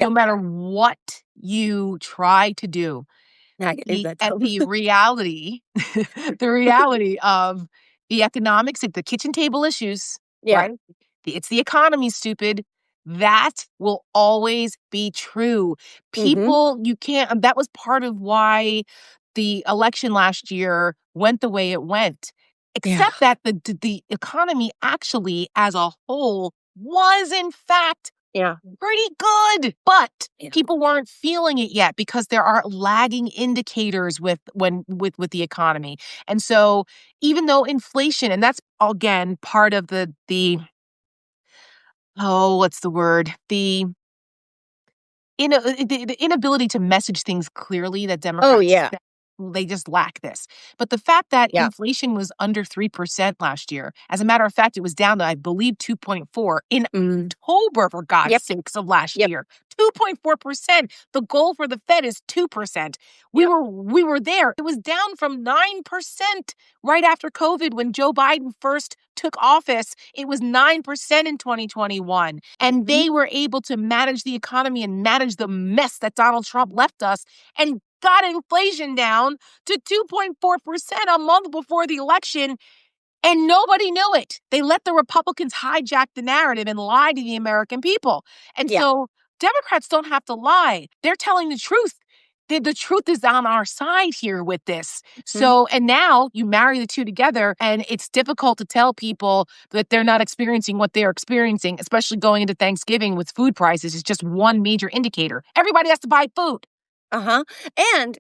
no matter what you try to do, Negative, that's the reality, the reality of the economics, like the kitchen table issues, Yeah. right? It's the economy, stupid. That will always be true. Mm-hmm. You can't, that was part of why the election last year went the way it went, Yeah. except that the economy actually as a whole was in fact Yeah. pretty good, but Yeah. people weren't feeling it yet because there are lagging indicators with the economy. And so even though inflation, and that's again part of the oh, what's the word? The inability to message things clearly that Oh, Democrats yeah. they just lack this. But the fact that Yeah. inflation was under 3% last year, as a matter of fact, it was down to, I believe, 2.4 in October, for God's Yep. sakes, of last Yep. year. 2.4%. The goal for the Fed is 2%. We were there. It was down from 9% right after COVID when Joe Biden first took office. It was 9% in 2021. And they were able to manage the economy and manage the mess that Donald Trump left us and got inflation down to 2.4% a month before the election. And nobody knew it. They let the Republicans hijack the narrative and lie to the American people. And Yeah. so Democrats don't have to lie. They're telling the truth. The truth is on our side here with this. So, and now you marry the two together, and it's difficult to tell people that they're not experiencing what they're experiencing, especially going into Thanksgiving with food prices is just one major indicator. Everybody has to buy food. Uh-huh. And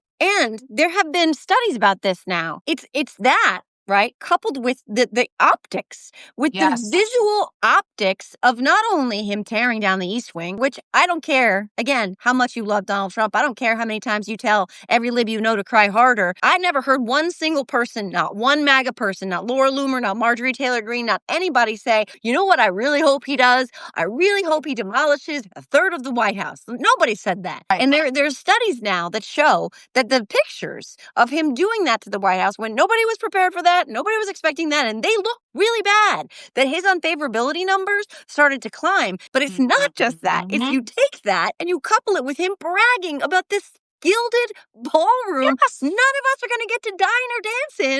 there have been studies about this now. It's that, right? Coupled with the optics, with the Yes. visual optics of not only him tearing down the East Wing, which I don't care, again, how much you love Donald Trump. I don't care how many times you tell every lib you know to cry harder. I never heard one single person, not one MAGA person, not Laura Loomer, not Marjorie Taylor Greene, not anybody say, you know what I really hope he does? I really hope he demolishes a third of the White House. Nobody said that. Right. And there's studies now that show that the pictures of him doing that to the White House when nobody was prepared for that, nobody was expecting that, and they look really bad, that his unfavorability numbers started to climb. But it's not just that. It's you take that and you couple it with him bragging about this gilded ballroom none of us are going to get to dine or dance in.